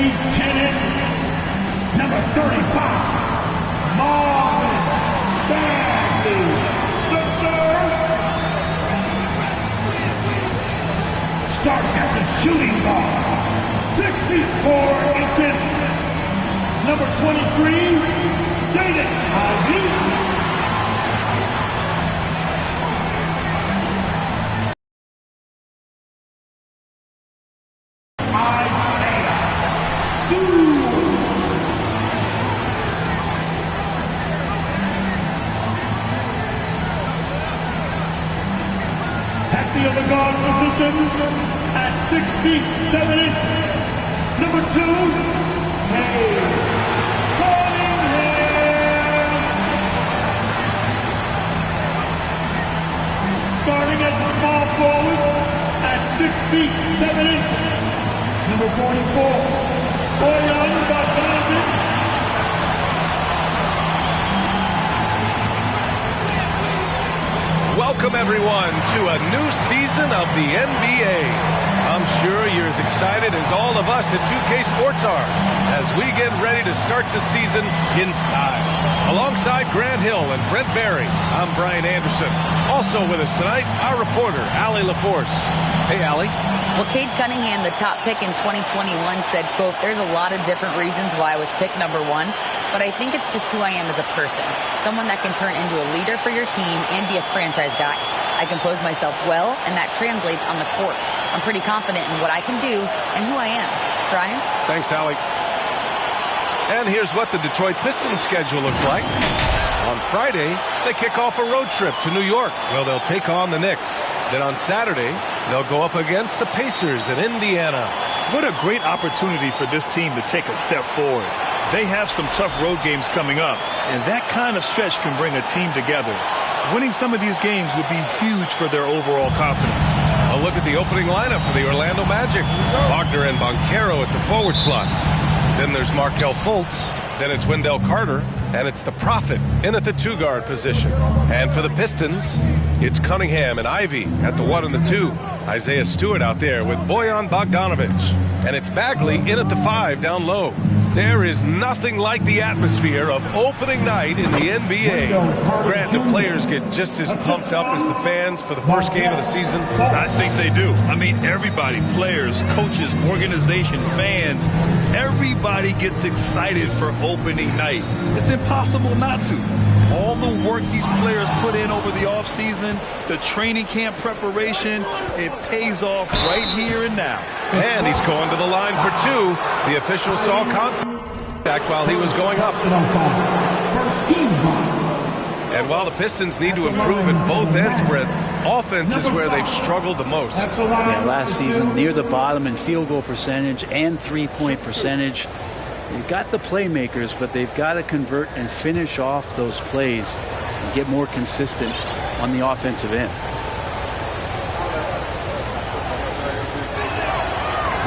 10 inches, number 35, Marvin Bagley the third. Starts at the shooting guard, 6 feet 4 inches, number 23, Jaden Ivey. At the other guard position, at 6 feet 7 inches, number 2, Cunningham. Starting at the small forward, at 6 feet 7 inches, number 44, Boyan Bogdanovic. Welcome, everyone, to a new season of the NBA. I'm sure you're as excited as all of us at 2K Sports are as we get ready to start the season in style. Alongside Grant Hill and Brent Barry, I'm Brian Anderson. Also with us tonight, our reporter, Allie LaForce. Hey, Allie. Well, Cade Cunningham, the top pick in 2021, said, quote, "There's a lot of different reasons why I was picked number 1, but I think it's just who I am as a person. Someone that can turn into a leader for your team and be a franchise guy. I compose myself well, and that translates on the court. I'm pretty confident in what I can do and who I am." Brian? Thanks, Allie. And here's what the Detroit Pistons schedule looks like. On Friday, they kick off a road trip to New York. Well, they'll take on the Knicks. Then on Saturday, they'll go up against the Pacers in Indiana. What a great opportunity for this team to take a step forward. They have some tough road games coming up, and that kind of stretch can bring a team together. Winning some of these games would be huge for their overall confidence. A look at the opening lineup for the Orlando Magic. Wagner and Banchero at the forward slots. Then there's Markelle Fultz. Then it's Wendell Carter. And it's the Prophet in at the 2-guard position. And for the Pistons, it's Cunningham and Ivey at the 1 and the 2. Isaiah Stewart out there with Boyan Bogdanovic. And it's Bagley in at the 5 down low. There is nothing like the atmosphere of opening night in the NBA. Grant, the players get just as pumped up as the fans for the first game of the season. I think they do. I mean, everybody, players, coaches, organization, fans, everybody gets excited for opening night. It's impossible not to. All the work these players put in over the offseason, the training camp preparation, it pays off right here and now. And he's going to the line for 2. The official saw contact while he was going up. And while the Pistons need to improve at both ends, Brett, offense is where they've struggled the most. Yeah, last season, near the bottom in field goal percentage and three-point percentage. You've got the playmakers, but they've got to convert and finish off those plays and get more consistent on the offensive end.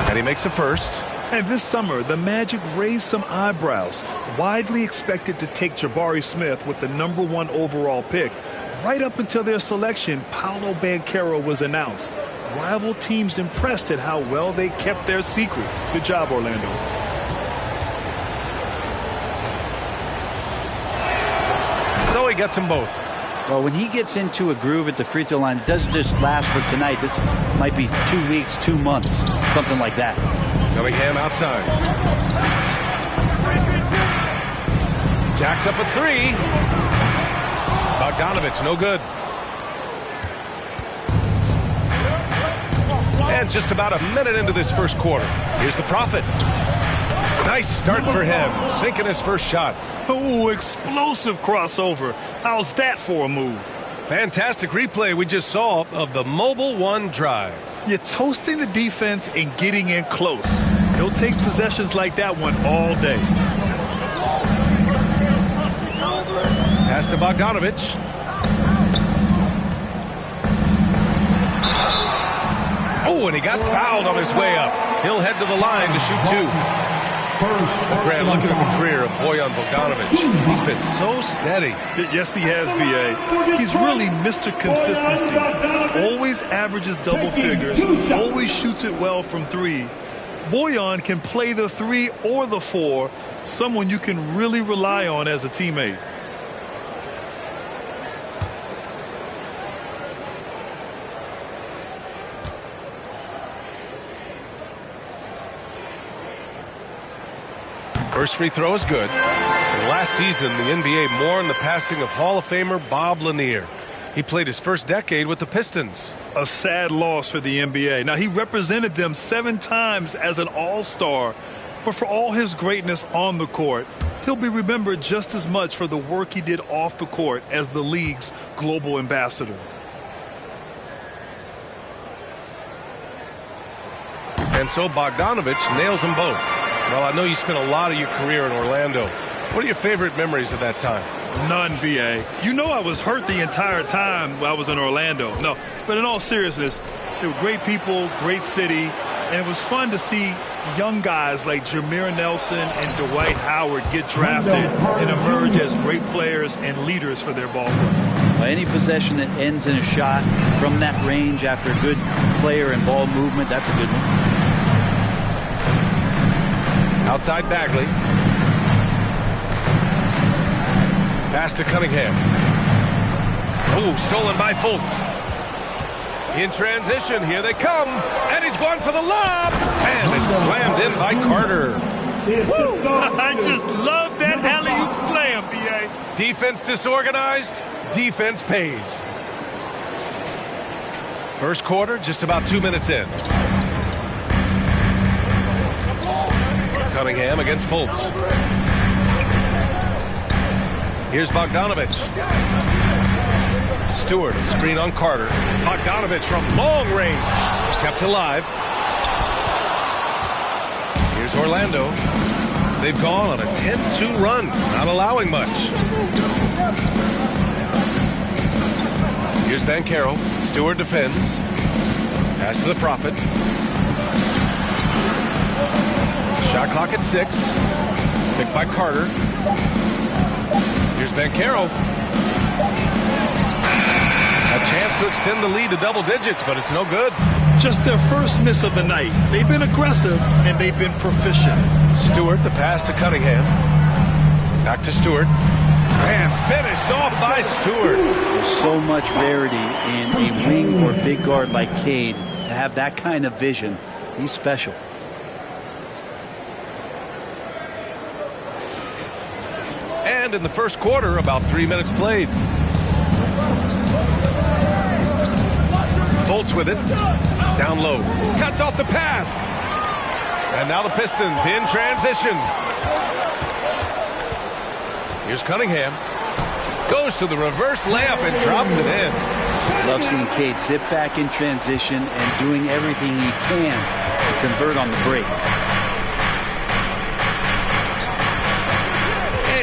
And he makes a first. And this summer, the Magic raised some eyebrows. Widely expected to take Jabari Smith with the number 1 overall pick. Right up until their selection, Paolo Banchero was announced. Rival teams impressed at how well they kept their secret. Good job, Orlando. So he gets them both. Well, when he gets into a groove at the free throw line, it doesn't just last for tonight. This might be 2 weeks, 2 months, something like that. Cunningham outside. Jacks up a 3. Bogdanovic, no good. And just about a minute into this first quarter, here's the Prophet. Nice start for him, sinking his first shot. Oh, explosive crossover. How's that for a move? Fantastic replay we just saw of the Mobile One drive. You're toasting the defense and getting in close. He'll take possessions like that one all day. Pass to Bogdanovic. Oh, and he got fouled on his way up. He'll head to the line to shoot 2. Grant, looking at the career of Boyan Bogdanovic, he's been so steady. Yes, he has, B.A. He's really Mr. Consistency. Always averages double figures, always shoots it well from 3. Bojan can play the 3 or the 4, someone you can really rely on as a teammate. First free throw is good. And last season, the NBA mourned the passing of Hall of Famer Bob Lanier. He played his first decade with the Pistons. A sad loss for the NBA. Now, he represented them 7 times as an all-star, but for all his greatness on the court, he'll be remembered just as much for the work he did off the court as the league's global ambassador. And so Bogdanovich nails them both. Well, I know you spent a lot of your career in Orlando. What are your favorite memories of that time? None, B.A. You know I was hurt the entire time I was in Orlando. No, but in all seriousness, they were great people, great city, and it was fun to see young guys like Jameer Nelson and Dwight Howard get drafted and emerge as great players and leaders for their ball club. Any possession that ends in a shot from that range after good player and ball movement, that's a good one. Outside Bagley. Pass to Cunningham. Oh, stolen by Fultz. In transition, here they come. And he's going for the lob. And it's slammed in by Carter. I just love that alley-oop slam, B.A. Defense disorganized. Defense pays. First quarter, just about 2 minutes in. Cunningham against Fultz. Here's Bogdanovich. Stewart, screen on Carter. Bogdanovich from long range. Kept alive. Here's Orlando. They've gone on a 10-2 run, not allowing much. Here's Banchero. Stewart defends. Pass to the Prophet. Shot clock at 6. Picked by Carter. Here's Banchero. A chance to extend the lead to double digits, but it's no good. Just their first miss of the night. They've been aggressive, and they've been proficient. Stewart, the pass to Cunningham. Back to Stewart. And finished off by Stewart. There's so much rarity in a wing or big guard like Cade. To have that kind of vision, he's special. And in the first quarter, about 3 minutes played. Fultz with it. Down low. Cuts off the pass. And now the Pistons in transition. Here's Cunningham. Goes to the reverse layup and drops it in. Love seeing Cade zip back in transition and doing everything he can to convert on the break.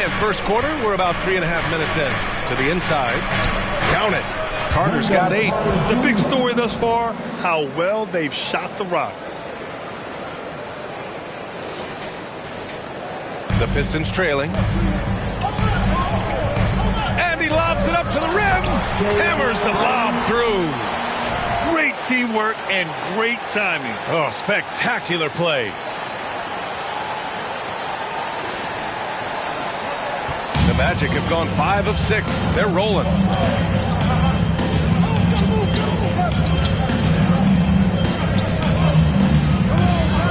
And first quarter, we're about 3.5 minutes in. To the inside. Count it. Carter's got 8. The big story thus far, how well they've shot the rock. The Pistons trailing. And he lobs it up to the rim. Hammers the lob through. Great teamwork and great timing. Oh, spectacular play. The Magic have gone 5 of 6. They're rolling.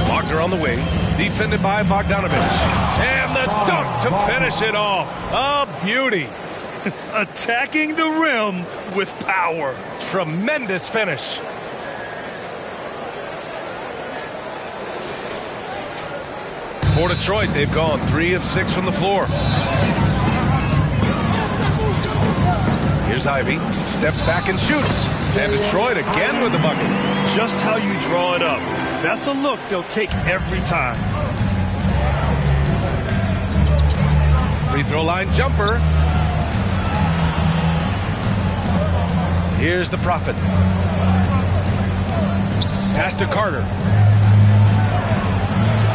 Wagner on the wing. Defended by Bogdanovich. And the dunk to finish it off. A beauty. Attacking the rim with power. Tremendous finish. For Detroit, they've gone 3 of 6 from the floor. Here's Ivy. Steps back and shoots. And Detroit again with the bucket. Just how you draw it up. That's a look they'll take every time. Free throw line jumper. Here's the Prophet. Pass to Carter.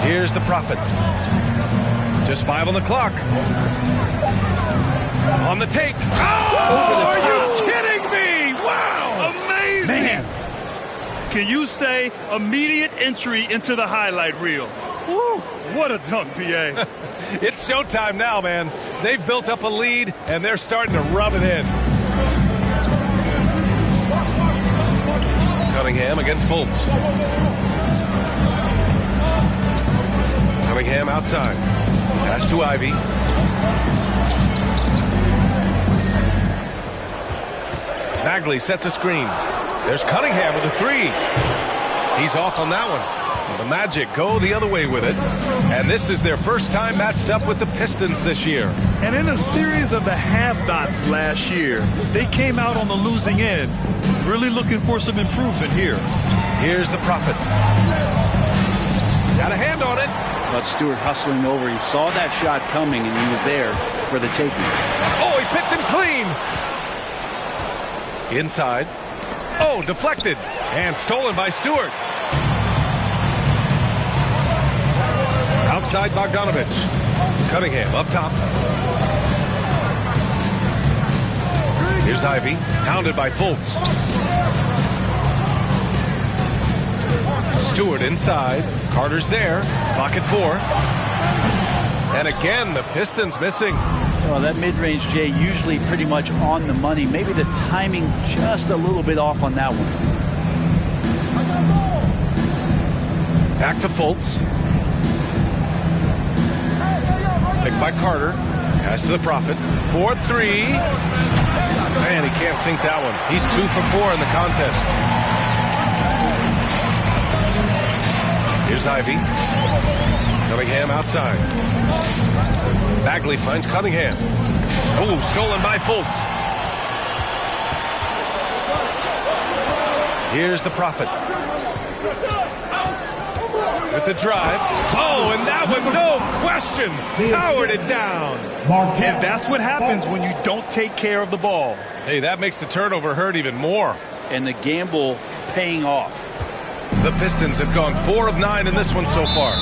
Here's the Prophet. Just 5 on the clock. On the take. Oh, are you kidding me? Wow. Amazing. Man. can you say immediate entry into the highlight reel? Woo, what a dunk, PA. It's showtime now, man. They've built up a lead, and they're starting to rub it in. Cunningham against Fultz. Cunningham outside. Pass to Ivy. Bagley sets a screen. There's Cunningham with a three. He's off on that one. The Magic go the other way with it. And this is their first time matched up with the Pistons this year. And in a series of the have-nots last year, they came out on the losing end. Really looking for some improvement here. Here's the Prophet. Got a hand on it. But Stewart hustling over. He saw that shot coming, and he was there for the taking. Oh, he picked him clean. Inside. Oh, deflected. And stolen by Stewart. Outside Bogdanovich. Cunningham up top. Here's Ivy. Hounded by Fultz. Stewart inside. Carter's there. Pocket four. And again, the Pistons missing. Well, that mid-range, Jay, usually pretty much on the money. Maybe the timing just a little bit off on that one. Back to Fultz. Picked by Carter. Pass to the Prophet. 4-3. Man, he can't sink that one. He's 2 for 4 in the contest. Here's Ivy. Cunningham outside. Bagley finds Cunningham. Oh, stolen by Fultz. Here's the Prophet. With the drive. Oh, and that one, no question, powered it down. And that's what happens when you don't take care of the ball. Hey, that makes the turnover hurt even more. And the gamble paying off. The Pistons have gone 4 of 9 in this one so far.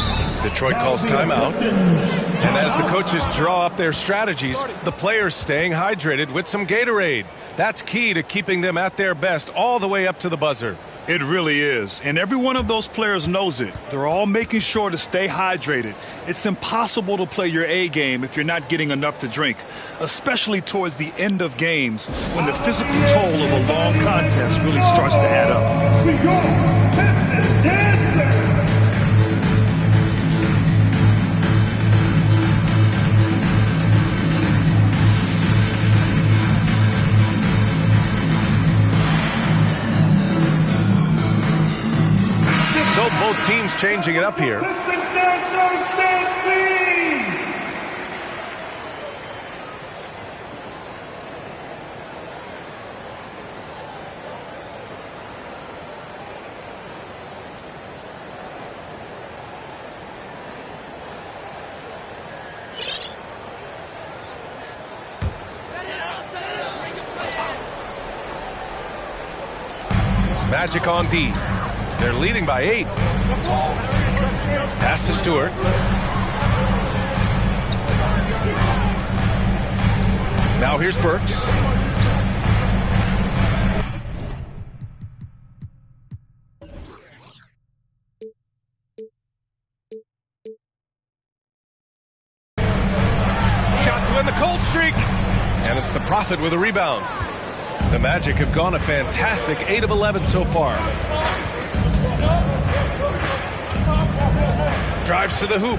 Detroit calls timeout. And as the coaches draw up their strategies, the players staying hydrated with some Gatorade. That's key to keeping them at their best all the way up to the buzzer. It really is. And every one of those players knows it. They're all making sure to stay hydrated. It's impossible to play your A game if you're not getting enough to drink, especially towards the end of games when the physical toll of a long contest really starts to add up. We go, Pistons dancer. So both teams changing it up here. Magic on D. They're leading by 8. Pass to Stewart. Now here's Burks. Shot to end the cold streak. And it's the Prophet with a rebound. The Magic have gone a fantastic 8 of 11 so far. Drives to the hoop.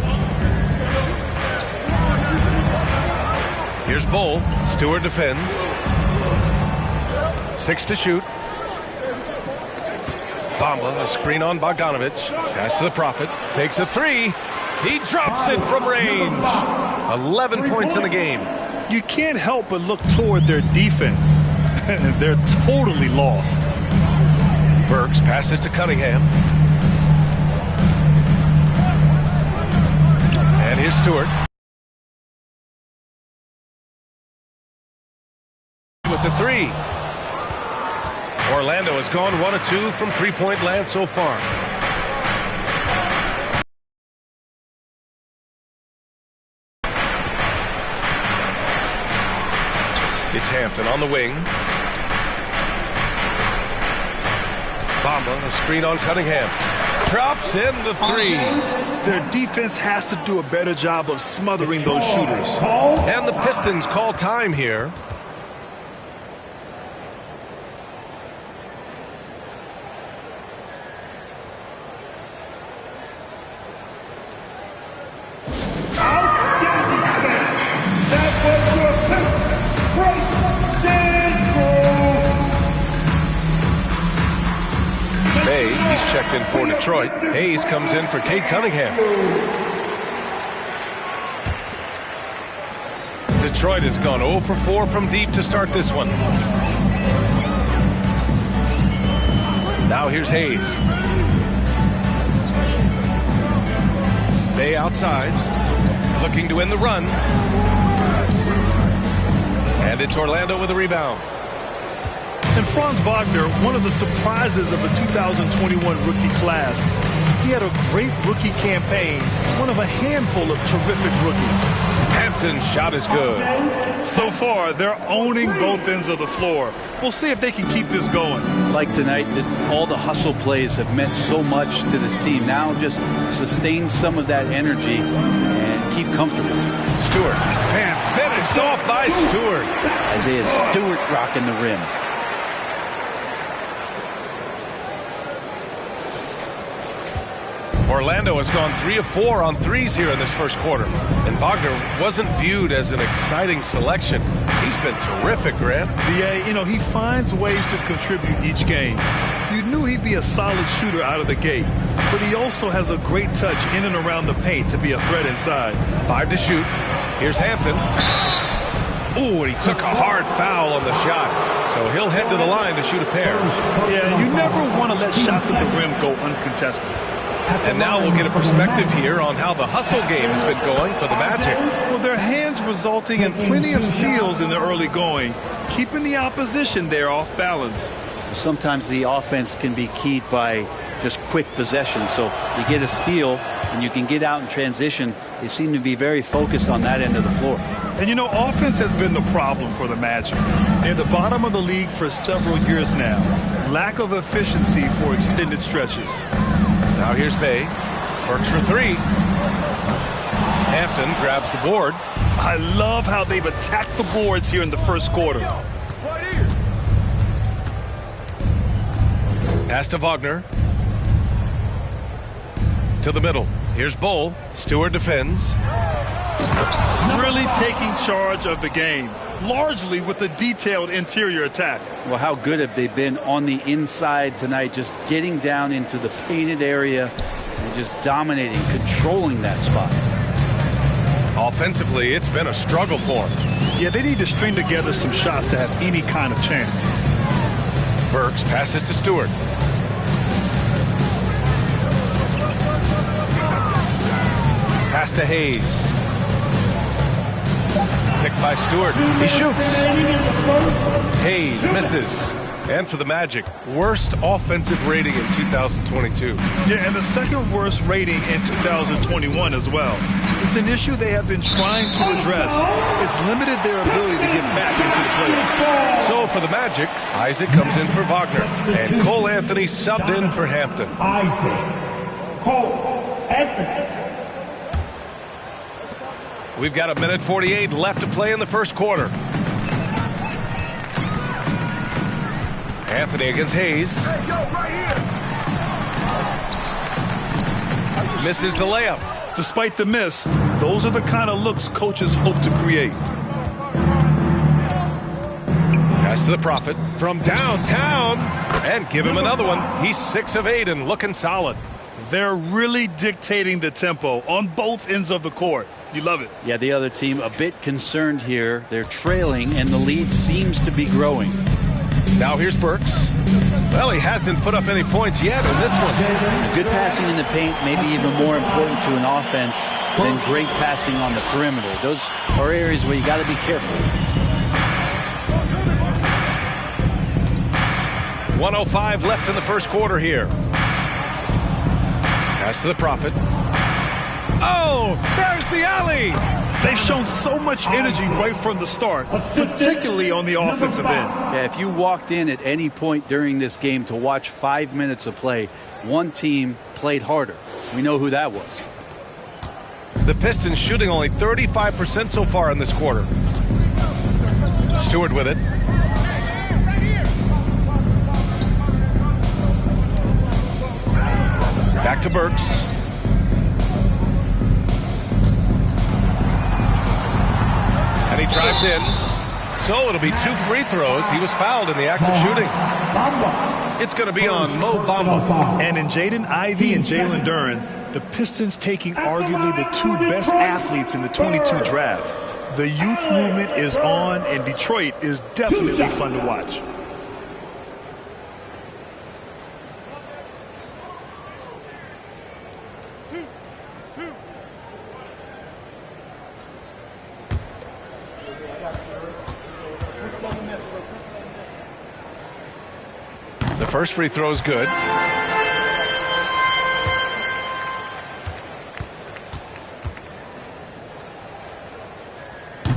Here's Bull. Stewart defends. 6 to shoot. Bamba, a screen on Bogdanovich. Pass to the Prophet. Takes a 3. He drops it from range. 11 points in the game. You can't help but look toward their defense. They're totally lost. Burks passes to Cunningham. And here's Stewart. With the 3. Orlando has gone 1 of 2 from three-point land so far. It's Hampton on the wing. Bamba, a screen on Cunningham. Drops in the three. Their defense has to do a better job of smothering those shooters. And the Pistons call time here. He's checked in for Detroit. Hayes comes in for Cade Cunningham. Detroit has gone 0 for 4 from deep to start this one. Now here's Hayes. Bay outside, looking to win the run. And it's Orlando with a rebound. And Franz Wagner, one of the surprises of the 2021 rookie class. He had a great rookie campaign, one of a handful of terrific rookies. Hampton's shot is good. So far, they're owning both ends of the floor. We'll see if they can keep this going. Like tonight, that all the hustle plays have meant so much to this team. Now just sustain some of that energy and keep comfortable. Stewart, and finished off by Stewart. Isaiah Stewart rocking the rim. Orlando has gone 3 of 4 on threes here in this first quarter. And Wagner wasn't viewed as an exciting selection. He's been terrific, Grant. Yeah, you know, he finds ways to contribute each game. You knew he'd be a solid shooter out of the gate, but he also has a great touch in and around the paint to be a threat inside. 5 to shoot. Here's Hampton. Ooh, and he took a hard foul on the shot. So he'll head to the line to shoot a pair. Yeah, you never want to let shots at the rim go uncontested. And now we'll get a perspective here on how the hustle game has been going for the Magic. Well, their hands resulting in plenty of steals in the early going, keeping the opposition there off balance. Sometimes the offense can be keyed by just quick possession. So you get a steal and you can get out in transition. They seem to be very focused on that end of the floor. And you know, offense has been the problem for the Magic. They're at the bottom of the league for several years now. Lack of efficiency for extended stretches. Now here's Bay. Works for 3. Hampton grabs the board. I love how they've attacked the boards here in the first quarter. Pass to Wagner. To the middle. Here's Bull. Stewart defends. Really taking charge of the game, largely with a detailed interior attack. Well, how good have they been on the inside tonight, just getting down into the painted area and just dominating, controlling that spot. Offensively, it's been a struggle for them. Yeah, they need to string together some shots to have any kind of chance. Burks passes to Stewart. Pass to Hayes. Picked by Stewart. He shoots. Hayes misses. And for the Magic, worst offensive rating in 2022. Yeah, and the second worst rating in 2021 as well. It's an issue they have been trying to address. It's limited their ability to get back into the playoffs. So for the Magic, Isaac comes in for Wagner. And Cole Anthony subbed in for Hampton. Isaac. Cole Anthony. We've got 1:48 left to play in the first quarter. Anthony against Hayes. Misses the layup. Despite the miss, those are the kind of looks coaches hope to create. Pass to the Prophet from downtown. And give him another one. He's 6 of 8 and looking solid. They're really dictating the tempo on both ends of the court. You love it. Yeah, the other team a bit concerned here. They're trailing, and the lead seems to be growing. Now here's Burks. Well, he hasn't put up any points yet in this one. Good passing in the paint, maybe even more important to an offense than great passing on the perimeter. Those are areas where you got to be careful. 1:05 left in the first quarter here. Pass to the Prophet. Oh, there's the alley. They've shown so much energy right from the start, particularly on the offensive end. Yeah, if you walked in at any point during this game to watch 5 minutes of play, one team played harder. We know who that was. The Pistons shooting only 35% so far in this quarter. Stewart with it. Back to Burks. And he drives in. So it'll be 2 free throws. He was fouled in the act of shooting. It's going to be on Mo Bamba. And in Jaden Ivey and Jalen Duren, the Pistons taking arguably the 2 best athletes in the 22 draft. The youth movement is on, and Detroit is definitely fun to watch. The first free throw is good.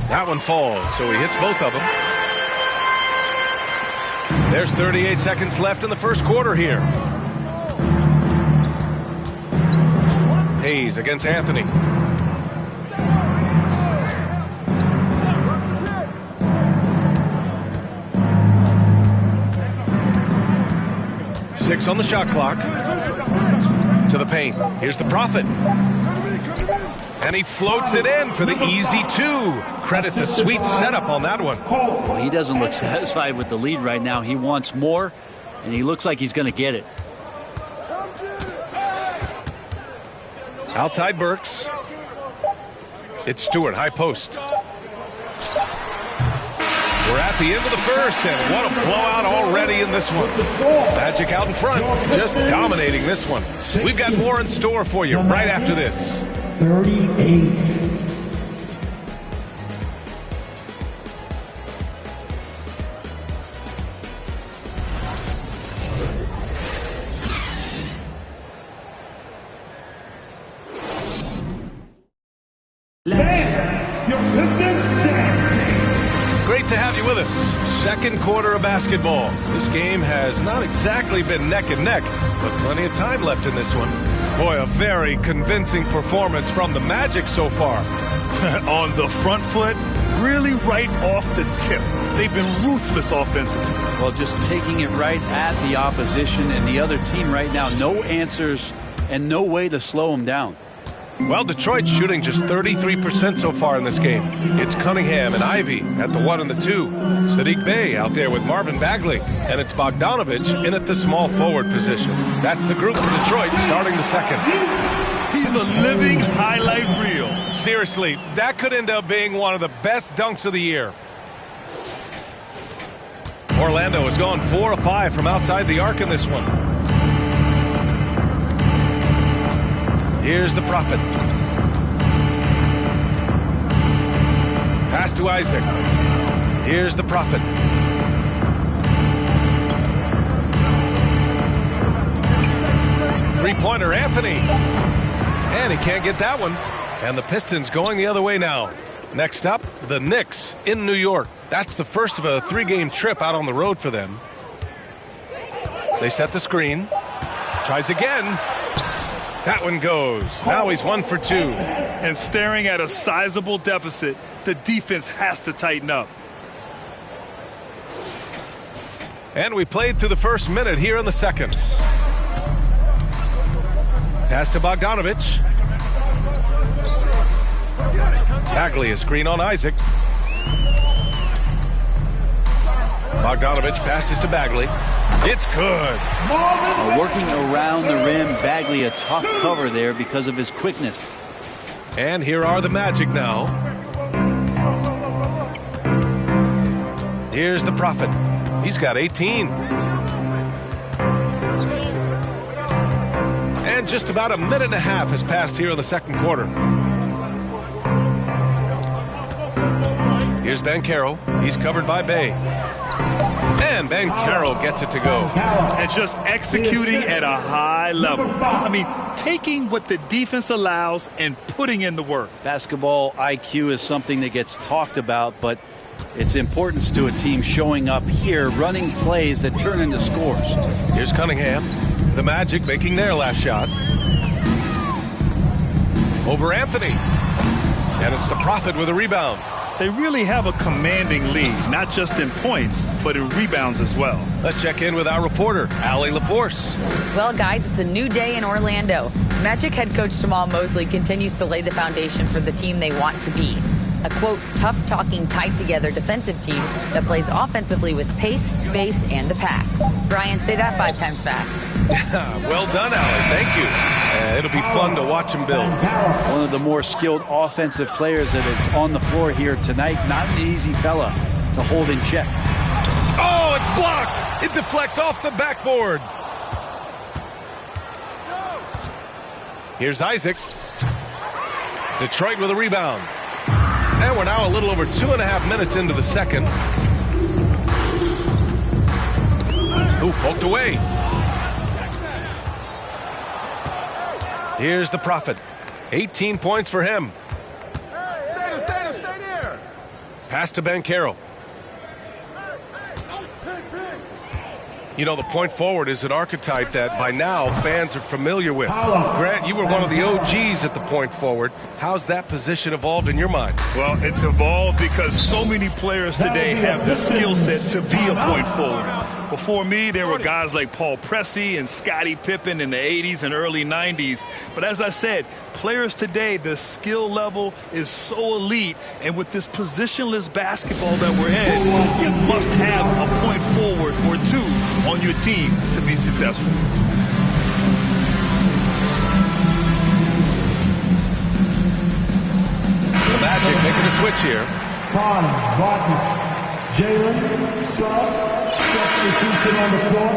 That one falls, so he hits both of them. There's 38 seconds left in the first quarter here. Hayes against Anthony. Six on the shot clock. To the paint. Here's the Prophet. And he floats it in for the easy 2. Credit the sweet setup on that one. Well, he doesn't look satisfied with the lead right now. He wants more, and he looks like he's going to get it. Outside Burks. It's Stewart, high post. We're at the end of the first, and what a blowout already in this one. Magic out in front, just dominating this one. We've got more in store for you right after this. 38. Great to have you with us. Second quarter of basketball. This game has not exactly been neck and neck, but plenty of time left in this one. Boy, a very convincing performance from the Magic so far. On the front foot, really right off the tip. They've been ruthless offensively. Well, just taking it right at the opposition and the other team right now. No answers and no way to slow them down. Well, Detroit's shooting just 33% so far in this game. It's Cunningham and Ivey at the 1 and the 2. Sadiq Bey out there with Marvin Bagley. And it's Bogdanovich in at the small forward position. That's the group for Detroit starting the second. He's a living highlight reel. Seriously, that could end up being one of the best dunks of the year. Orlando has gone 4 of 5 from outside the arc in this one. Here's the Prophet. Pass to Isaac. Here's the Prophet. Three-pointer, Anthony. And he can't get that one. And the Pistons going the other way now. Next up, the Knicks in New York. That's the first of a 3-game trip out on the road for them. They set the screen. Tries again. That one goes. Now he's 1 for 2. And staring at a sizable deficit, the defense has to tighten up. And we played through the first minute here in the second. Pass to Bogdanovich. Bagley, a screen on Isaac. Bogdanovich passes to Bagley. It's good. Working around the rim, Bagley a tough cover there because of his quickness. And here are the Magic now. Here's the Prophet. He's got 18. And just about a minute and a half has passed here in the second quarter. Here's Banchero. He's covered by Bay. And Banchero gets it to go. And just executing at a high level. I mean, taking what the defense allows and putting in the work. Basketball IQ is something that gets talked about, but its importance to a team showing up here, running plays that turn into scores. Here's Cunningham. The Magic making their last shot. Over Anthony. And it's the Prophet with a rebound. They really have a commanding lead, not just in points, but in rebounds as well. Let's check in with our reporter, Allie LaForce. Well, guys, it's a new day in Orlando. Magic head coach Jamal Mosley continues to lay the foundation for the team they want to be. A, quote, tough-talking, tied-together defensive team that plays offensively with pace, space, and the pass. Brian, say that 5 times fast. Well done, Allie. Thank you. It'll be fun to watch him build. One of the more skilled offensive players that is on the floor here tonight. Not an easy fella to hold in check. Oh, it's blocked. It deflects off the backboard. Here's Isaac. Detroit with a rebound. And we're now a little over 2.5 minutes into the second. Ooh, poked away. Here's the Prophet. 18 points for him. Stay there. Pass to Banchero. You know, the point forward is an archetype that by now fans are familiar with. Grant, you were one of the OGs at the point forward. How's that position evolved in your mind? Well, it's evolved because so many players today have the skill set to be a point forward. Before me, there were guys like Paul Pressey and Scottie Pippen in the 80s and early 90s. But as I said, players today, the skill level is so elite. And with this positionless basketball that we're in, you must have a point forward or two on your team to be successful. The Magic making a switch here. Fine, Wagner, Jalen, Suggs, substitution on the floor.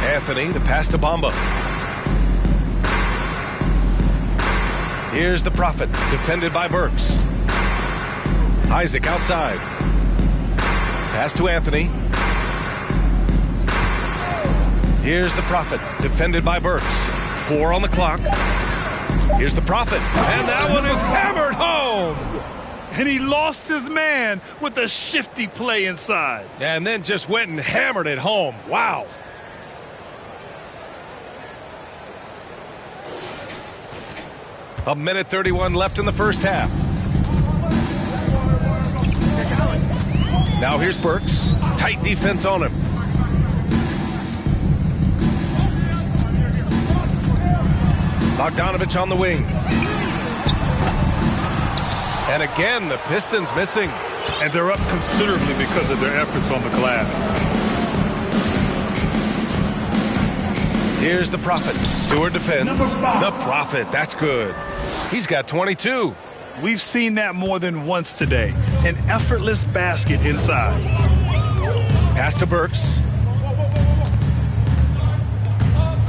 Anthony, the pass to Bamba. Here's the Prophet, defended by Burks. Isaac outside. Pass to Anthony. Here's the Prophet, defended by Burks. 4 on the clock. Here's the Prophet, and that one is hammered home. And he lost his man with a shifty play inside. And then just went and hammered it home. Wow. A minute 31 left in the first half. Now here's Burks. Tight defense on him. Bogdanovich on the wing. And again, the Pistons missing. And they're up considerably because of their efforts on the glass. Here's the Prophet. Stewart defends. The Prophet, that's good. He's got 22. We've seen that more than once today. An effortless basket inside. Pass to Burks.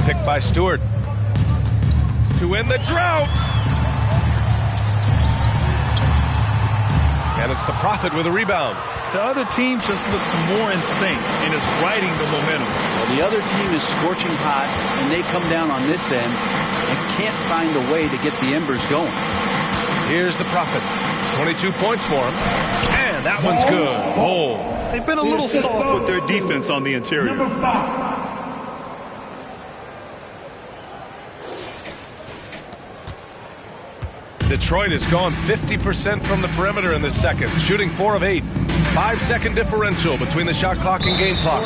Picked by Stewart. To end the drought. And it's the Prophet with a rebound. The other team just looks more in sync and is riding the momentum. Well, the other team is scorching hot, and they come down on this end and can't find a way to get the embers going. Here's the Prophet. 22 points for him. And that one's good. Oh. They've been a little soft with their defense on the interior. Number 5. Detroit has gone 50% from the perimeter in this second, shooting 4 of 8. 5-second differential between the shot clock and game clock.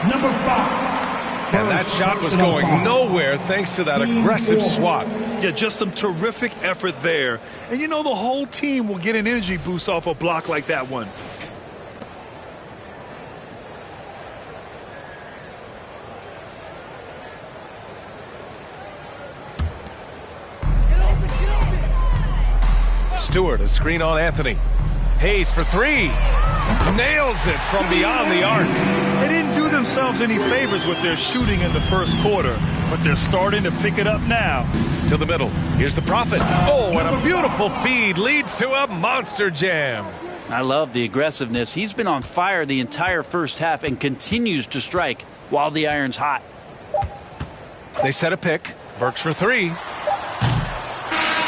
Number 5. And that shot was going nowhere thanks to that aggressive swat. Yeah, just some terrific effort there. And you know the whole team will get an energy boost off a block like that one. Stewart, a screen on Anthony. Hayes for 3. Nails it from beyond the arc. They didn't do themselves any favors with their shooting in the first quarter, but they're starting to pick it up now. To the middle. Here's the Prophet. Oh, and a beautiful feed leads to a monster jam. I love the aggressiveness. He's been on fire the entire first half and continues to strike while the iron's hot. They set a pick. Burks for three.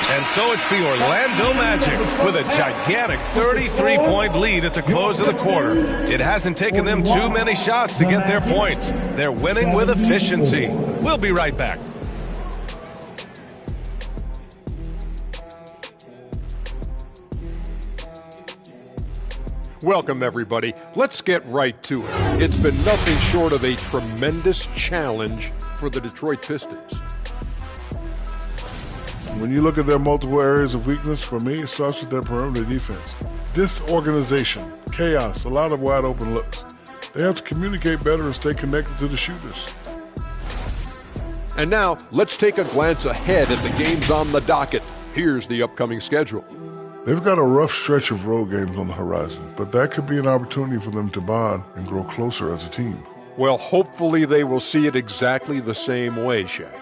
And so it's the Orlando Magic with a gigantic 33-point lead at the close of the quarter. It hasn't taken them too many shots to get their points. They're winning with efficiency. We'll be right back. Welcome, everybody. Let's get right to it. It's been nothing short of a tremendous challenge for the Detroit Pistons. When you look at their multiple areas of weakness, for me, it starts with their perimeter defense. Disorganization, chaos, a lot of wide open looks. They have to communicate better and stay connected to the shooters. And now, let's take a glance ahead at the games on the docket. Here's the upcoming schedule. They've got a rough stretch of road games on the horizon, but that could be an opportunity for them to bond and grow closer as a team. Well, hopefully they will see it exactly the same way, Shaq.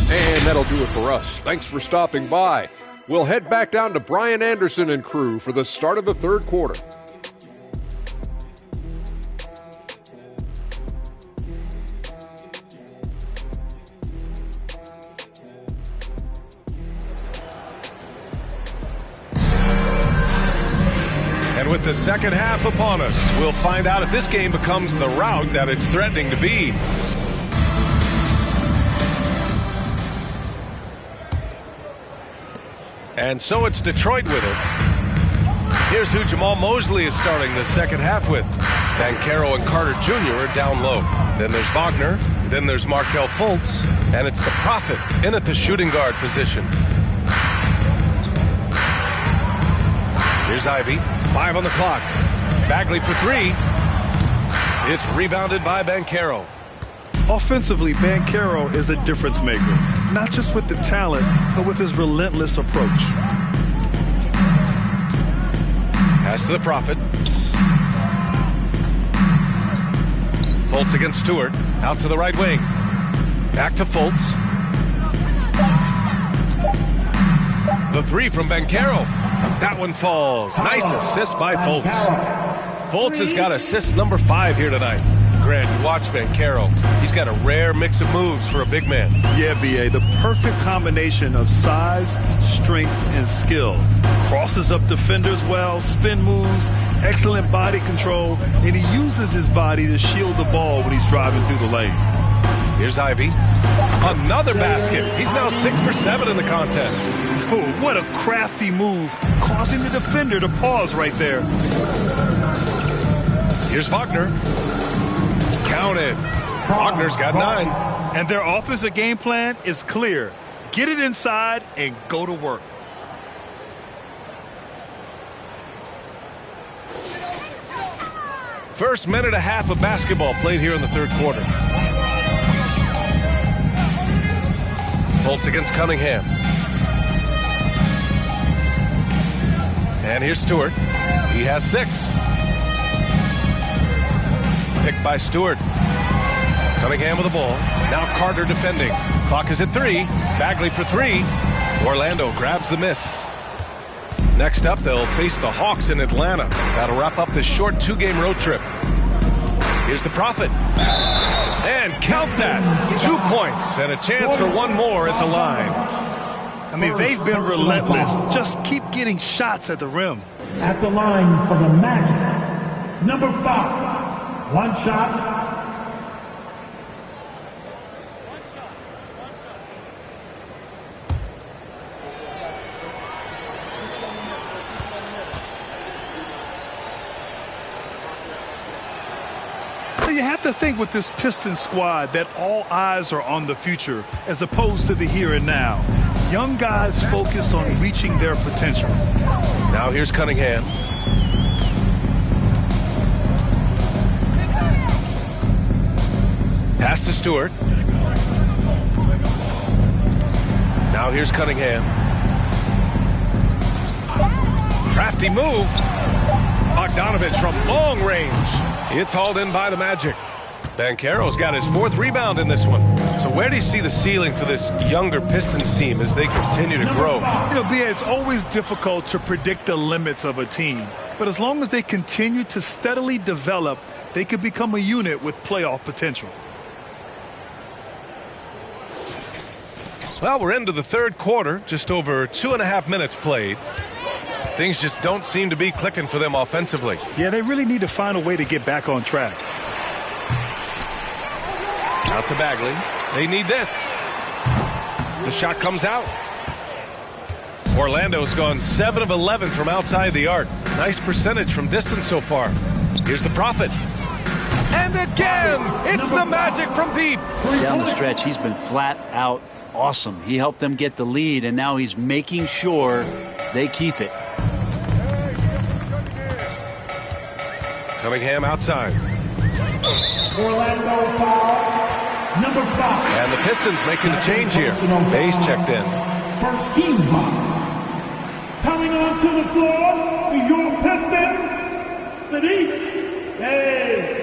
And that'll do it for us. Thanks for stopping by. We'll head back down to Brian Anderson and crew for the start of the third quarter. And with the second half upon us, we'll find out if this game becomes the rout that it's threatening to be. And so it's Detroit with it. Here's who Jamal Mosley is starting the second half with. Banchero and Carter Jr. are down low. Then there's Wagner. Then there's Markelle Fultz. And it's the Prophet in at the shooting guard position. Here's Ivy. 5 on the clock. Bagley for three. It's rebounded by Banchero. Offensively, Banchero is a difference maker, not just with the talent, but with his relentless approach. Pass to the Prophet. Fultz against Stewart. Out to the right wing. Back to Fultz. The three from Banchero. That one falls. Nice assist by Fultz. Fultz has got assist number 5 here tonight. Grant, you watch Banchero. He's got a rare mix of moves for a big man. Yeah, B.A., the perfect combination of size, strength, and skill. Crosses up defenders well, spin moves, excellent body control, and he uses his body to shield the ball when he's driving through the lane. Here's Ivy. Another basket. He's now 6 for 7 in the contest. Oh, what a crafty move, causing the defender to pause right there. Here's Wagner. Counted. Wagner's got 9. And their offensive game plan is clear. Get it inside and go to work. First minute and a half of basketball played here in the third quarter. Fultz against Cunningham. And here's Stewart. He has 6. Picked by Stewart. Cunningham with the ball. Now Carter defending. Clock is at 3. Bagley for 3. Orlando grabs the miss. Next up, they'll face the Hawks in Atlanta. That'll wrap up this short 2-game road trip. Here's the Prophet. And count that. 2 points and a chance for one more at the line. I mean, they've been relentless. Just keep getting shots at the rim. At the line for the Magic, number 5. One shot. So you have to think with this Pistons squad that all eyes are on the future as opposed to the here and now. Young guys focused on reaching their potential. Now here's Cunningham. Pass to Stewart. Now here's Cunningham. Crafty move. Bogdanovich from long range. It's hauled in by the Magic. Banchero's got his 4th rebound in this one. So where do you see the ceiling for this younger Pistons team as they continue to grow? You know, B.A., it's always difficult to predict the limits of a team. But as long as they continue to steadily develop, they could become a unit with playoff potential. Well, we're into the 3rd quarter, just over 2.5 minutes played. Things just don't seem to be clicking for them offensively. Yeah, they really need to find a way to get back on track. Out to Bagley. They need this. The shot comes out. Orlando's gone 7 of 11 from outside the arc. Nice percentage from distance so far. Here's the Prophet. And again, it's the Magic from deep. Down the stretch, he's been flat out awesome. He helped them get the lead, and now he's making sure they keep it. Cunningham outside. Orlando foul. Number 5. And the Pistons making the change here. Base checked in. First team foul. Coming onto the floor for your Pistons, Sadiq. Hey.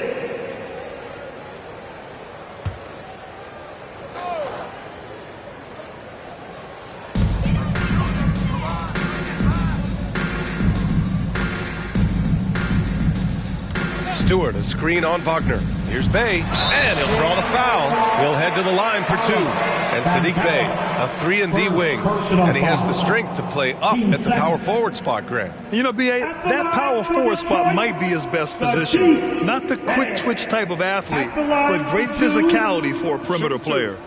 Stewart, a screen on Wagner. Here's Bey, and he'll draw the foul. He'll head to the line for 2. And Sadiq Bey, a 3-and-D wing. And he has the strength to play up at the power forward spot, Grant. You know, B.A., that power forward spot might be his best position. Not the quick twitch type of athlete, but great physicality for a perimeter player.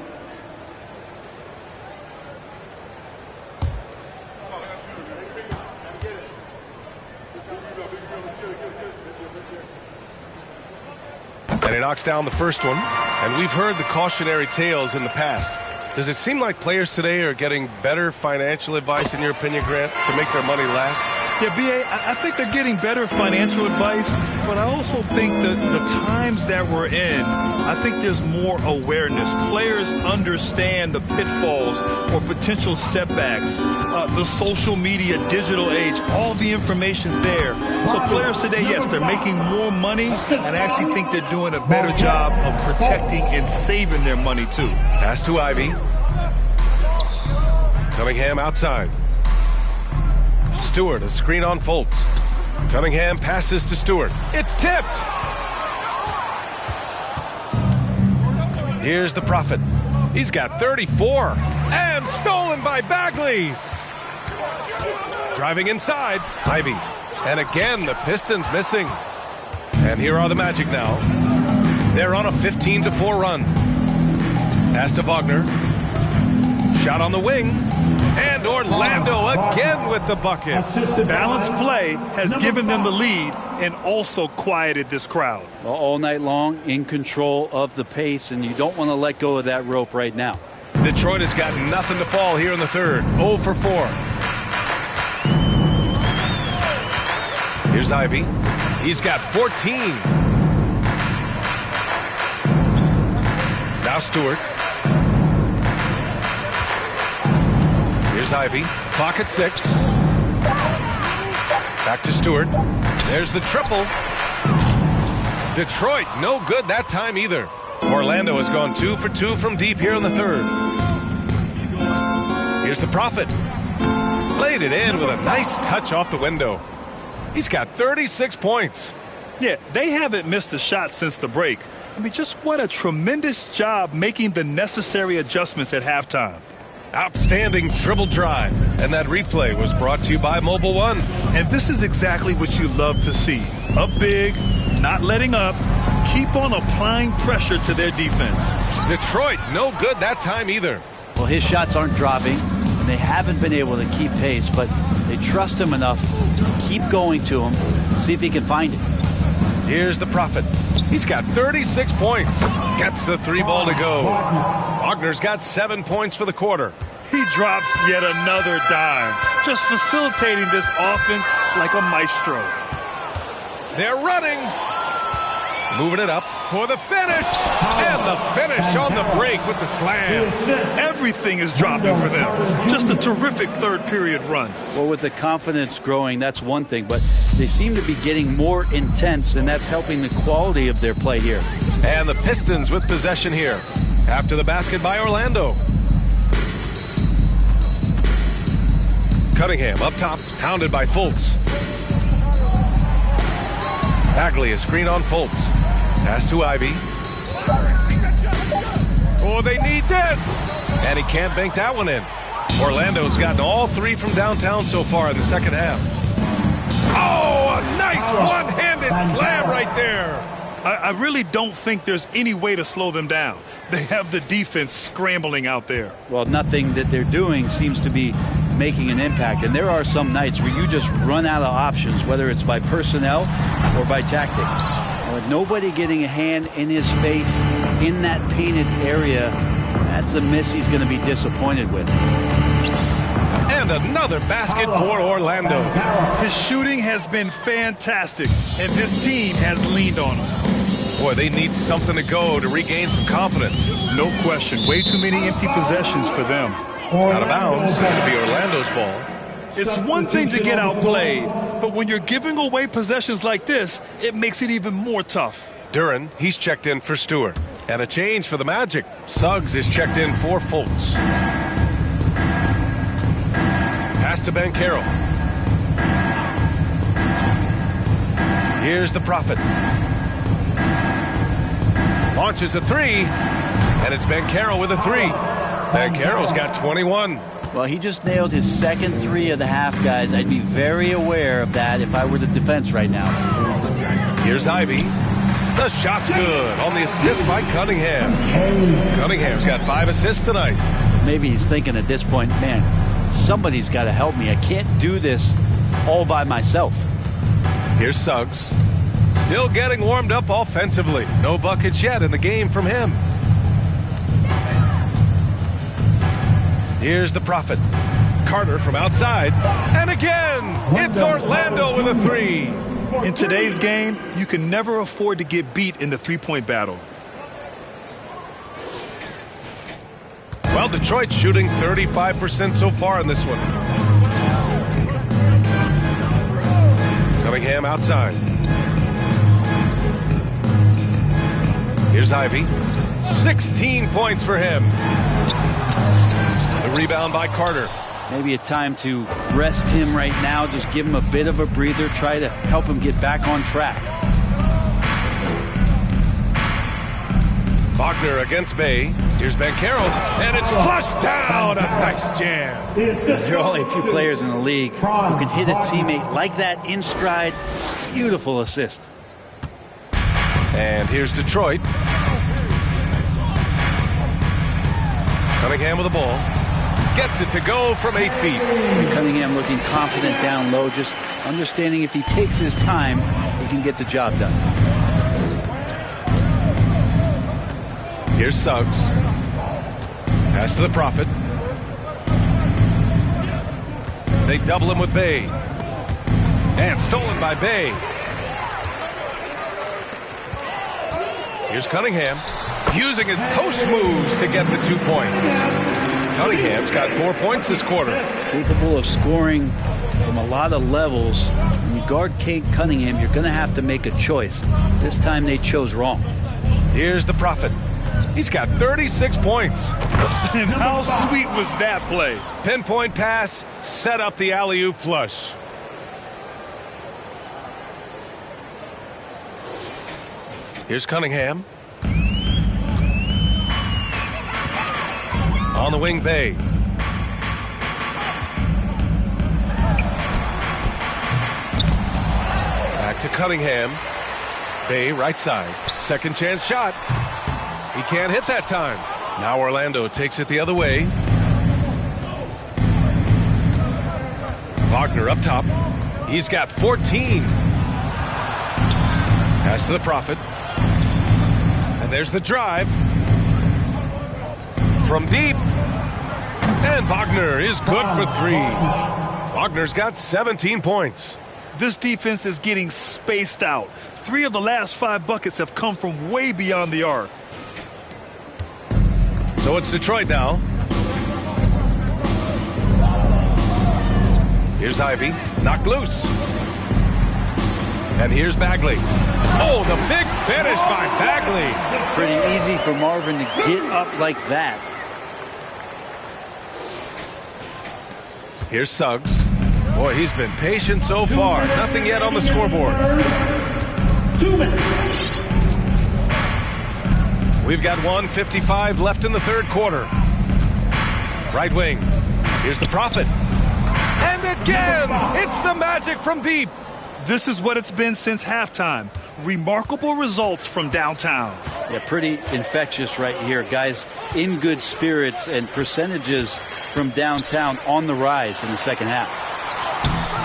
And he knocks down the first one. And we've heard the cautionary tales in the past. Does it seem like players today are getting better financial advice, in your opinion, Grant, to make their money last? Yeah, B.A., I think they're getting better financial advice, but I also think that the times that we're in, I think there's more awareness. Players understand the pitfalls or potential setbacks, the social media, digital age, all the information's there. So players today, yes, they're making more money, and I actually think they're doing a better job of protecting and saving their money, too. Pass to Ivy. Cunningham outside. Stewart, a screen on Fultz. Cunningham passes to Stewart. It's tipped! Here's the Prophet. He's got 34. And stolen by Bagley! Driving inside, Ivy. And again, the Pistons missing. And here are the Magic now. They're on a 15-4 run. Pass to Wagner. Shot on the wing. And Orlando again with the bucket. Balanced play has given them the lead and also quieted this crowd. Well, all night long, in control of the pace, and you don't want to let go of that rope right now. Detroit has got nothing to fall here in the 3rd. 0 for 4. Here's Ivy. He's got 14. Now Stewart. Here's Ivy. Clock at 6. Back to Stewart. There's the triple. Detroit, no good that time either. Orlando has gone 2 for 2 from deep here in the 3rd. Here's the Prophet. Laid it in with a nice touch off the window. He's got 36 points. Yeah, they haven't missed a shot since the break. I mean, just what a tremendous job making the necessary adjustments at halftime. Outstanding dribble drive. And that replay was brought to you by Mobile One. And this is exactly what you love to see. Up big, not letting up, keep on applying pressure to their defense. Detroit, no good that time either. Well, his shots aren't dropping, and they haven't been able to keep pace, but they trust him enough to keep going to him, see if he can find it. Here's the Prophet. He's got 36 points. Gets the 3 ball to go. Wagner's got 7 points for the quarter. He drops yet another dime, just facilitating this offense like a maestro. They're running. Moving it up. for the finish. And the finish on the break with the slam. Everything is dropping for them. Just a terrific third period run. Well, with the confidence growing, that's one thing, but they seem to be getting more intense, and that's helping the quality of their play here. And the Pistons with possession here. After the basket by Orlando. Cunningham up top, hounded by Fultz. Bagley, a screen on Fultz. Pass to Ivy. Oh, they need this! And he can't bank that one in. Orlando's gotten all three from downtown so far in the second half. Oh, a nice one-handed slam right there. I really don't think there's any way to slow them down. They have the defense scrambling out there. Well, nothing that they're doing seems to be making an impact. And there are some nights where you just run out of options, whether it's by personnel or by tactic. With nobody getting a hand in his face in that painted area, that's a miss he's going to be disappointed with. And another basket for Orlando. His shooting has been fantastic, and this team has leaned on him. Boy, they need something to go to regain some confidence. No question. Way too many empty possessions for them. Out of bounds. It'll be Orlando's ball. It's one thing to get outplayed, but when you're giving away possessions like this, it makes it even more tough. Duren, he's checked in for Stewart. And a change for the Magic. Suggs is checked in for Fultz. Pass to Banchero. Here's the Prophet. Launches a three, and it's Banchero with a three. Banchero's got 21. Well, he just nailed his second three of the half, guys. I'd be very aware of that if I were the defense right now. Here's Ivy. The shot's good on the assist by Cunningham. Cunningham's got 5 assists tonight. Maybe he's thinking at this point, man, somebody's got to help me. I can't do this all by myself. Here's Suggs. Still getting warmed up offensively. No buckets yet in the game from him. Here's the Prophet. Carter from outside. And again, it's Orlando with a three. In today's game, you can never afford to get beat in the three-point battle. Well, Detroit shooting 35% so far in this one. Cunningham outside. Here's Ivy. 16 points for him. The rebound by Carter. Maybe a time to rest him right now. Just give him a bit of a breather. Try to help him get back on track. Wagner against Bay. Here's Banchero. And it's flushed down. A nice jam. There are only a few players in the league who can hit a teammate like that in stride. Beautiful assist. And here's Detroit. Cunningham with the ball. Gets it to go from 8 feet. And Cunningham looking confident down low, just understanding if he takes his time, he can get the job done. Here's Suggs. Pass to the Prophet. They double him with Bay. And stolen by Bay. Here's Cunningham. Using his post moves to get the 2 points. Cunningham's got 4 points this quarter. Capable of scoring from a lot of levels. When you guard Kate Cunningham, you're going to have to make a choice. This time they chose wrong. Here's the Prophet. He's got 36 points. And how sweet was that play? Pinpoint pass, set up the alley-oop flush. Here's Cunningham. On the wing, Bay. Back to Cunningham. Bay, right side. Second chance shot. He can't hit that time. Now Orlando takes it the other way. Wagner up top. He's got 14. Pass to the Prophet. And there's the drive. From deep. And Wagner is good for 3. Wagner's got 17 points. This defense is getting spaced out. 3 of the last 5 buckets have come from way beyond the arc. So it's Detroit now. Here's Ivy, knocked loose. And here's Bagley. Oh, the big finish by Bagley. Pretty easy for Marvin to get up like that. Here's Suggs. Boy, he's been patient so far. Nothing yet on the scoreboard. 2 minutes. We've got 1:55 left in the third quarter. Right wing. Here's the Prophet. And again, it's the Magic from deep. This is what it's been since halftime. Remarkable results from downtown. Yeah, pretty infectious right here. Guys in good spirits, and percentages from downtown on the rise in the second half.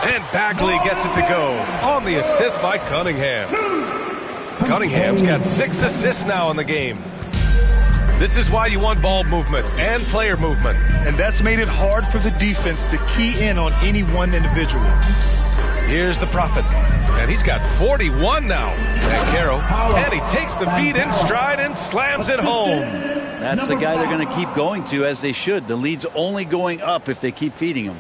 And Bagley gets it to go on the assist by Cunningham. Cunningham's got 6 assists now in the game. This is why you want ball movement and player movement. And that's made it hard for the defense to key in on any one individual. Here's the Prophet. And he's got 41 now. Banchero. And he takes the feed in stride and slams it home. That's the guy they're going to keep going to, as they should. The lead's only going up if they keep feeding him.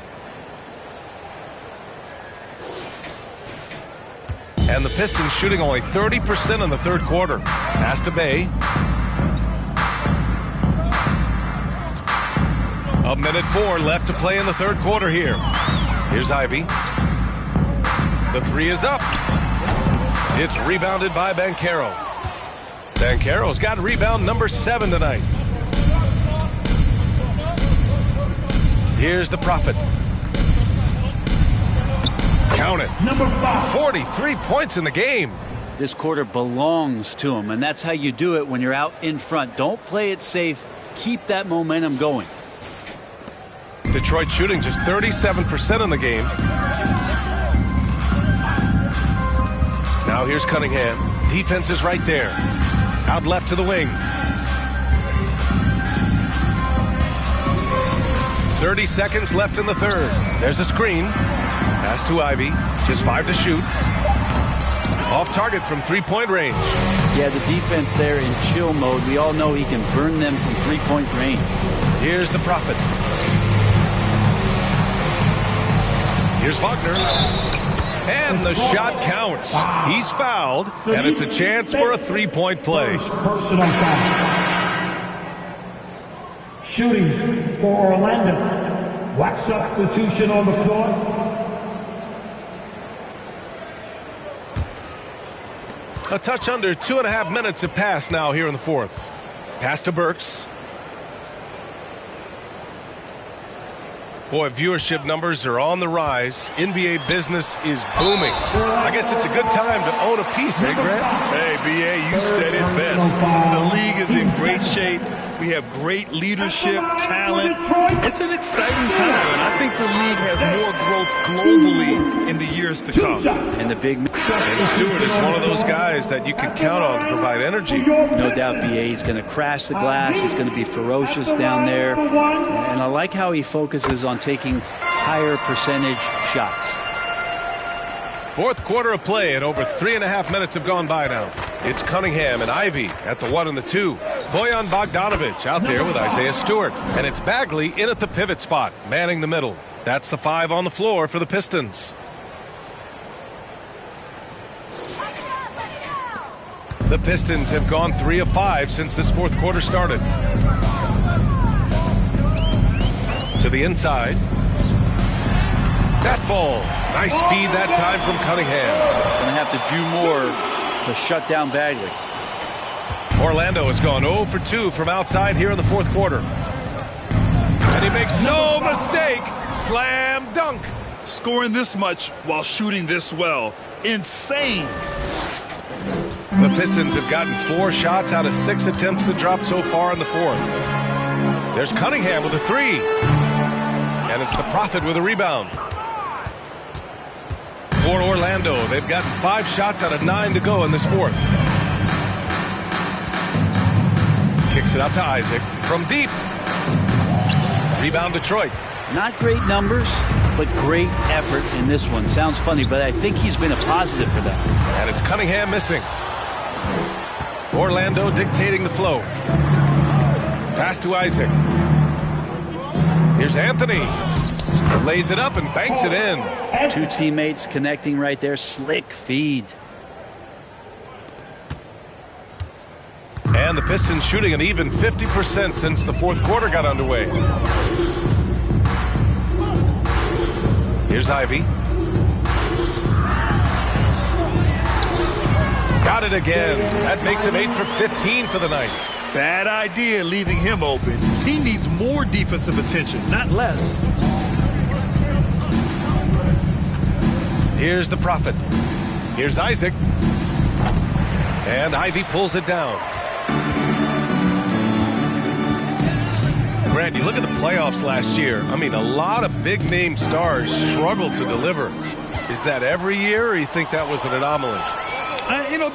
And the Pistons shooting only 30% in the third quarter. Pass to Bay. 1:04 left to play in the third quarter here. Here's Ivy. The 3 is up. It's rebounded by Banchero. Banchero's got rebound number 7 tonight. Here's the Prophet. Count it. Number 5. 43 points in the game. This quarter belongs to him, and that's how you do it when you're out in front. Don't play it safe. Keep that momentum going. Detroit shooting just 37% in the game. Now here's Cunningham. Defense is right there. Out left to the wing. 30 seconds left in the third. There's a screen. Pass to Ivy. Just 5 to shoot. Off target from 3-point range. Yeah, the defense there in chill mode. We all know he can burn them from 3-point range. Here's the Prophet. Here's Wagner. And the shot counts. He's fouled, and it's a chance for a 3-point play. First personal foul. Shooting for Orlando. What substitution on the court? A touch under 2.5 minutes have passed now here in the fourth. Pass to Burks. Boy, viewership numbers are on the rise. NBA business is booming. I guess it's a good time to own a piece, eh, Grant? Hey, B.A., you said it best. The league is in great shape. We have great leadership, talent. It's an exciting time, and I think the league has more growth globally in the years to come. And the big And Stewart is one of those guys that you can count on to provide energy. No doubt BA is going to crash the glass. He's going to be ferocious down there. And I like how he focuses on taking higher percentage shots. Fourth quarter of play, and over 3.5 minutes have gone by now. It's Cunningham and Ivy at the 1 and the 2. Bojan Bogdanovic out there with Isaiah Stewart. And it's Bagley in at the pivot spot, manning the middle. That's the 5 on the floor for the Pistons. The Pistons have gone 3 of 5 since this fourth quarter started. To the inside. That falls. Nice feed that time from Cunningham. Going to have to do more to shut down Bagley. Orlando has gone 0 for 2 from outside here in the fourth quarter. And he makes no mistake. Slam dunk. Scoring this much while shooting this well. Insane. The Pistons have gotten 4 shots out of 6 attempts to drop so far in the fourth. There's Cunningham with a 3. And it's the Prophet with a rebound. For Orlando, they've gotten 5 shots out of 9 to go in this fourth. Kicks it out to Isaac from deep. Rebound Detroit. Not great numbers, but great effort in this one. Sounds funny, but I think he's been a positive for them. And it's Cunningham missing. Orlando dictating the flow. Pass to Isaac. Here's Anthony. Lays it up and banks it in. Two teammates connecting right there. Slick feed. And the Pistons shooting an even 50% since the fourth quarter got underway. Here's Ivy. Got it again. That makes him 8 for 15 for the night. Bad idea leaving him open. He needs more defensive attention, not less. Here's the Prophet. Here's Isaac. And Ivy pulls it down. Grant, you look at the playoffs last year. I mean, a lot of big-name stars struggled to deliver. Is that every year, or you think that was an anomaly?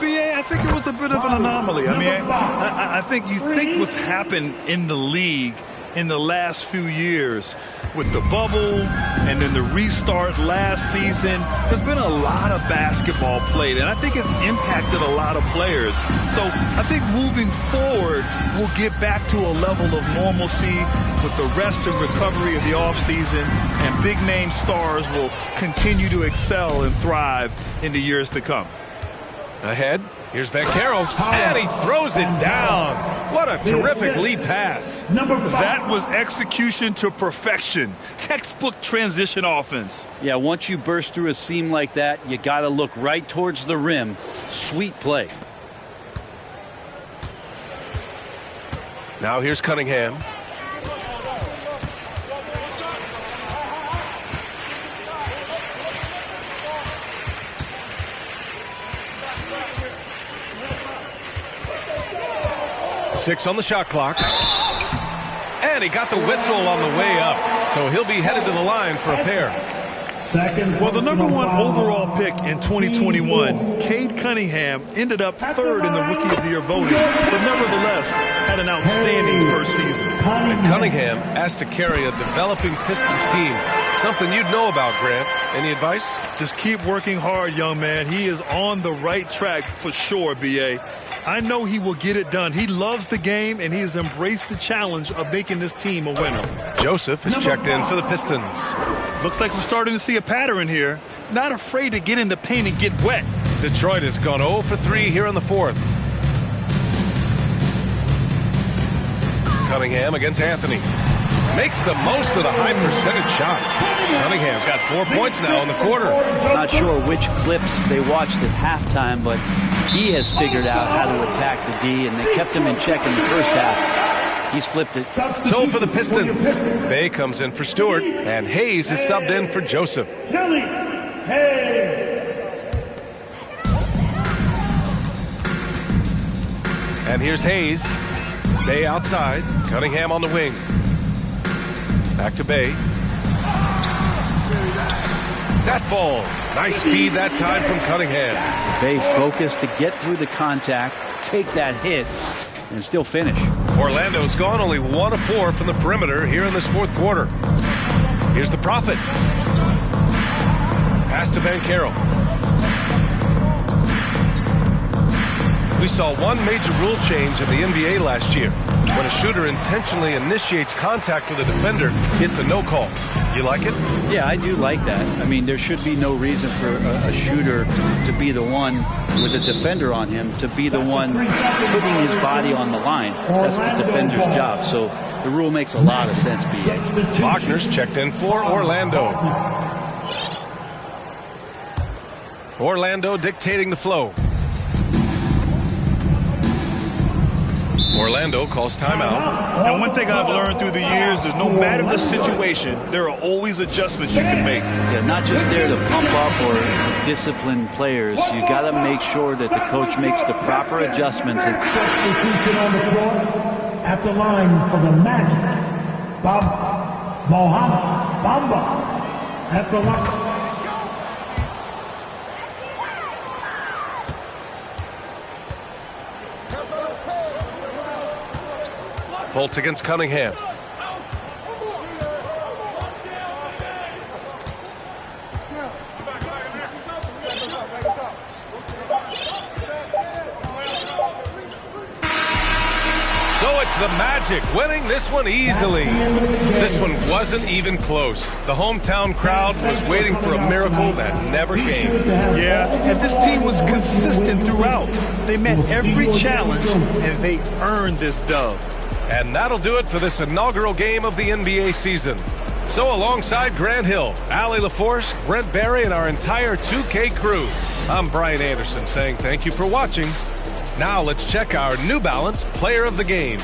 B.A., I think it was a bit of an anomaly. I mean, I think you think what's happened in the league in the last few years with the bubble and then the restart last season, there's been a lot of basketball played, and I think it's impacted a lot of players. So I think moving forward, we'll get back to a level of normalcy with the rest and recovery of the offseason, and big-name stars will continue to excel and thrive in the years to come. Ahead, here's Banchero, and he throws it down. What a terrific lead pass. That was execution to perfection. Textbook transition offense. Yeah, once you burst through a seam like that, you got to look right towards the rim. Sweet play. Now here's Cunningham. Six on the shot clock. And he got the whistle on the way up. So he'll be headed to the line for a pair. Well, the #1 overall pick in 2021, Cade Cunningham, ended up third in the Rookie of the Year voting, but nevertheless had an outstanding first season. And Cunningham asked to carry a developing Pistons team. Something you'd know about, Grant. Any advice? Just keep working hard, young man. He is on the right track for sure, B.A. I know he will get it done. He loves the game, and he has embraced the challenge of making this team a winner. Joseph is checked in for the Pistons. Looks like we're starting to see a pattern here. Not afraid to get in the paint and get wet. Detroit has gone 0 for 3 here in the fourth. Cunningham against Anthony. Makes the most of the high percentage shot. Cunningham's got 4 points now in the quarter. Not sure which clips they watched at halftime, but he has figured out how to attack the D, and they kept him in check in the first half. He's flipped it. So for the Pistons, Bay comes in for Stewart, and Hayes is subbed in for Joseph. Kelly Hayes. And here's Hayes. Bay outside. Cunningham on the wing. Back to Bay. That falls. Nice feed that time from Cunningham. Bay focused to get through the contact, take that hit, and still finish. Orlando's gone only 1 of 4 from the perimeter here in this fourth quarter. Here's the Prophet. Pass to Banchero. We saw one major rule change in the NBA last year. When a shooter intentionally initiates contact with a defender, it's a no call. You like it? Yeah, I do like that. I mean, there should be no reason for a shooter to be the one with a defender on him, to be the one putting his body on the line. That's the defender's job. So the rule makes a lot of sense, B.A. Wagner's checked in for Orlando. Orlando dictating the flow. Orlando calls timeout. And one thing I've learned through the years is no matter the situation, there are always adjustments you can make. Yeah, not just there to pump up or discipline players. You got to make sure that the coach makes the proper adjustments. Substitution on the floor at the line for the Magic. Mohamed Bamba at the line. Fultz against Cunningham. So it's the Magic winning this one easily. This one wasn't even close. The hometown crowd was waiting for a miracle that never came. Yeah, and this team was consistent throughout. They met every challenge, and they earned this dub. And that'll do it for this inaugural game of the NBA season. So alongside Grant Hill, Allie LaForce, Brent Barry, and our entire 2K crew, I'm Brian Anderson saying thank you for watching. Now let's check our New Balance Player of the Game.